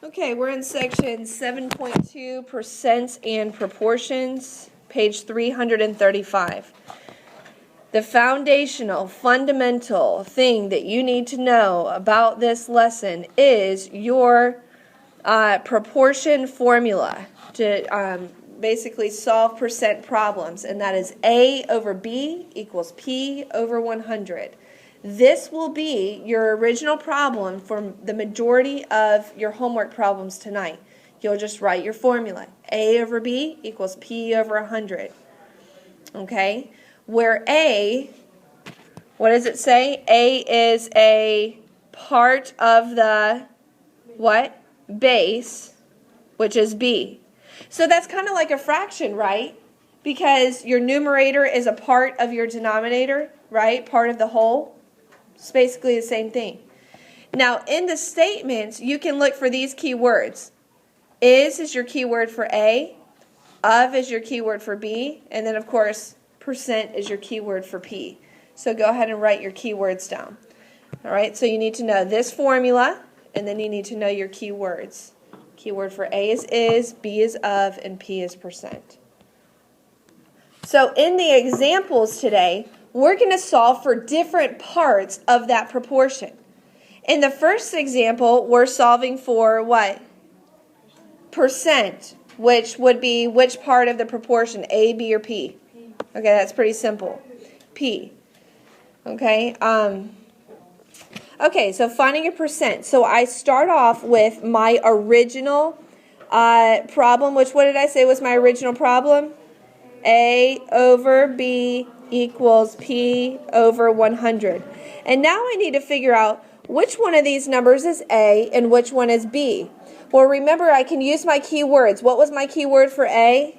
Okay, we're in section 7.2, percents and proportions, page 335. The foundational, fundamental thing that you need to know about this lesson is your proportion formula to basically solve percent problems, and that is A over B equals P over 100. This will be your original problem for the majority of your homework problems tonight. You'll just write your formula. A over B equals P over 100. Okay? Where A, what does it say? A is a part of the, what? Base, which is B. So that's kind of like a fraction, right? Because your numerator is a part of your denominator, right? Part of the whole. It's basically the same thing. Now, in the statements, you can look for these key words. Is your keyword for A. Of is your keyword for B. And then, of course, percent is your keyword for P. So go ahead and write your keywords down. All right, so you need to know this formula, and then you need to know your keywords. Keyword for A is, B is of, and P is percent. So in the examples today, we're going to solve for different parts of that proportion. In the first example, we're solving for what? Percent, which would be which part of the proportion, A, B, or P? Okay, that's pretty simple. P. Okay, okay, so finding a percent. So I start off with my original problem, which what did I say was my original problem? A over B equals P over 100. And now I need to figure out which one of these numbers is A and which one is B. Well, remember, I can use my keywords. What was my keyword for A?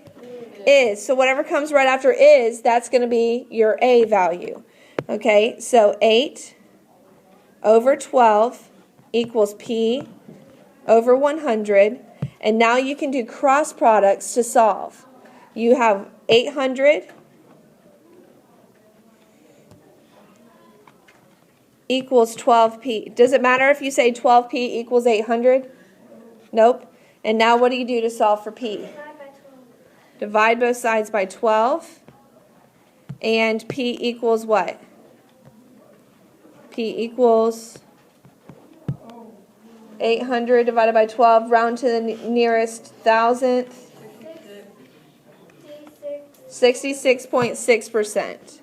Is. So whatever comes right after is, that's going to be your A value. Okay, so 8 over 12 equals P over 100. And now you can do cross products to solve. You have 800 equals 12P. Does it matter if you say 12P equals 800? Nope. And now what do you do to solve for P? Divide both sides by 12. And P equals what? P equals 800 divided by 12, round to the nearest thousandth. 66.6%.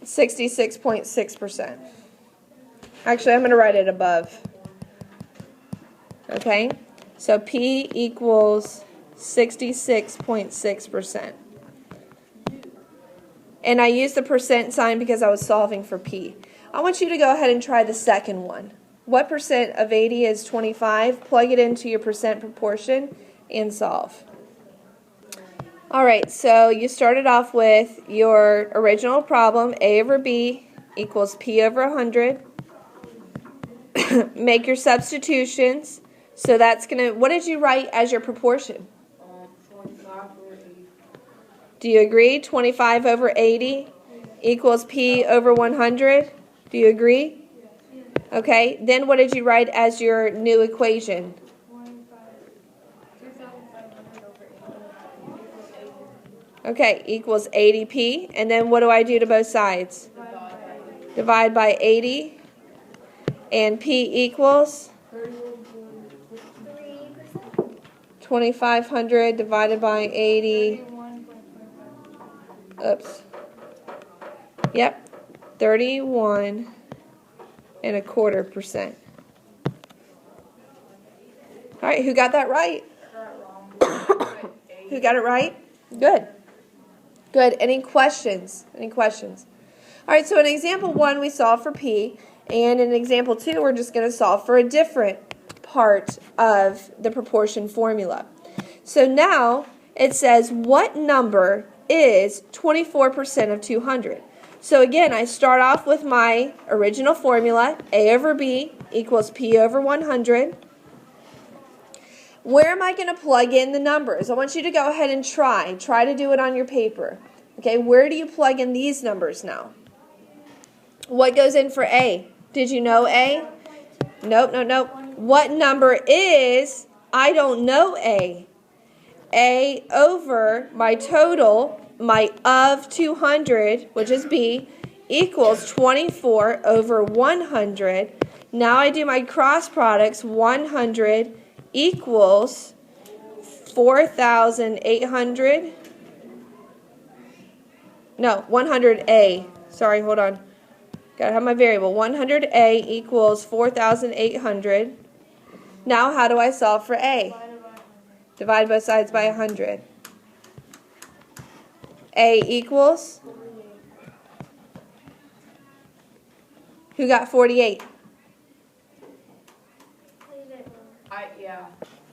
66.6%. Actually, I'm going to write it above. Okay? So P equals 66.6%. And I used the percent sign because I was solving for P. I want you to go ahead and try the second one. What percent of 80 is 25? Plug it into your percent proportion and solve. All right, so you started off with your original problem, A over B equals P over 100. Make your substitutions. So that's going to, what did you write as your proportion? 25 over 80. Do you agree? 25 over 80 equals P over 100. Do you agree? Okay, then what did you write as your new equation? 2,500 over 80 equals 80. Okay, equals 80p. And then what do I do to both sides? Divide by 80. And P equals 2,500 divided by 80. Oops. Yep, 31.25%. All right, who got that right? Who got it right? Good. Good. Any questions? Any questions? All right, so in example 1, we solved for P. And in example 2, we're just going to solve for a different part of the proportion formula. So now it says, what number is 24% of 200? So again, I start off with my original formula, A over B equals P over 100. Where am I going to plug in the numbers? I want you to go ahead and try to do it on your paper. Okay, where do you plug in these numbers now? What goes in for A? Did you know A? Nope, nope, nope. What number is, I don't know A. A over my total, my of 200, which is B, equals 24 over 100. Now I do my cross products. 100 equals 4,800. No, 100A. Sorry, hold on. Gotta have my variable. 100A equals 4,800. Now how do I solve for A? Divide both sides by 100. A equals? Who got 48? Yeah.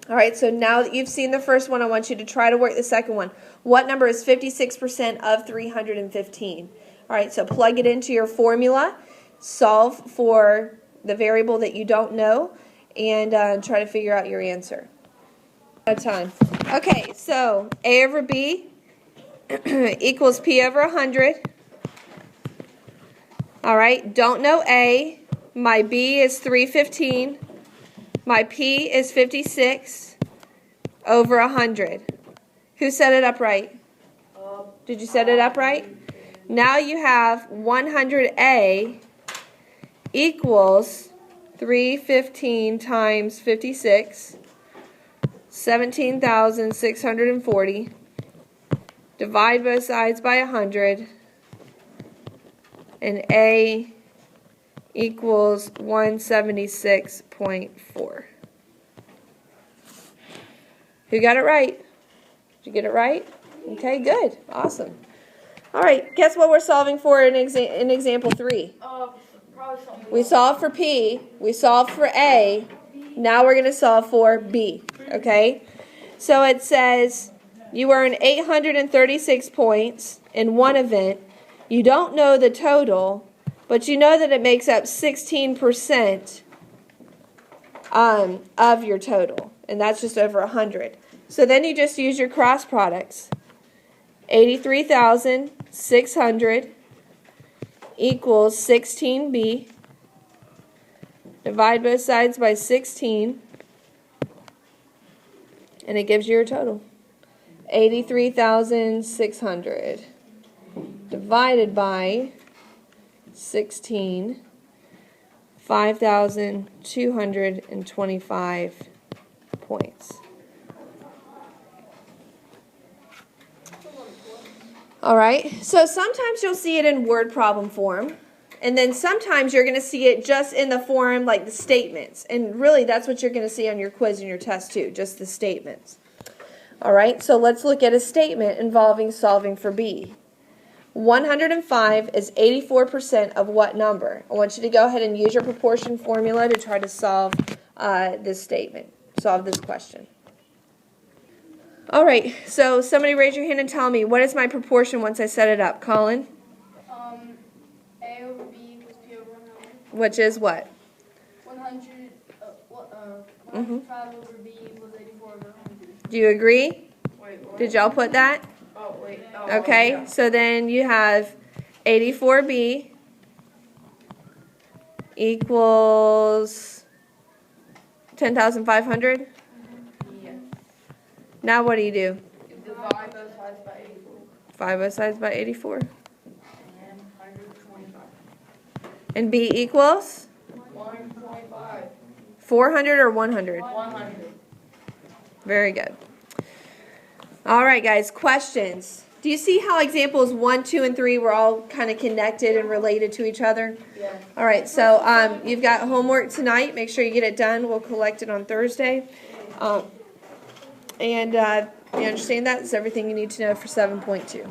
All right, so now that you've seen the first one, I want you to try to work the second one. What number is 56% of 315? All right, so plug it into your formula, solve for the variable that you don't know, and try to figure out your answer. Time. Okay, so A over B equals P over 100. All right, don't know A. My B is 315. My P is 56 over 100. Who set it up right? Did you set it up right? Now you have 100A equals 315 times 56, 17,640. Divide both sides by 100. And A equals 176.4. Who got it right? Did you get it right? Okay, good. Awesome. All right, guess what we're solving for in example 3? Probably something. We solved for P, we solved for A, now we're going to solve for B, okay? So it says you earn 836 points in one event. You don't know the total, but you know that it makes up 16% of your total, and that's just over 100. So then you just use your cross products. 83,600 equals 16B. Divide both sides by 16, and it gives you your total. 83,600 divided by 16, 5,225 points. All right, so sometimes you'll see it in word problem form, and then sometimes you're going to see it just in the form like the statements. And really, that's what you're going to see on your quiz and your test too, just the statements. All right, so let's look at a statement involving solving for B. 105 is 84% of what number? I want you to go ahead and use your proportion formula to try to solve this statement, solve this question. All right, so somebody raise your hand and tell me, what is my proportion once I set it up? Colin? A over B equals P over 100. Which is what? 105 over B equals 84 over 100. Do you agree? Wait, what? Did y'all put that? Oh, wait. Oh, Okay, yeah. so then you have 84B equals 10,500. Yeah. Now what do you do? Divide both sides by 84. 5 both sides by 84. And 125. And B equals 125. 400 or 100? 100. Very good. All right, guys, questions. Do you see how examples 1, 2, and 3 were all kind of connected and related to each other? Yeah. All right, so you've got homework tonight. Make sure you get it done. We'll collect it on Thursday. You understand that? It's everything you need to know for 7.2.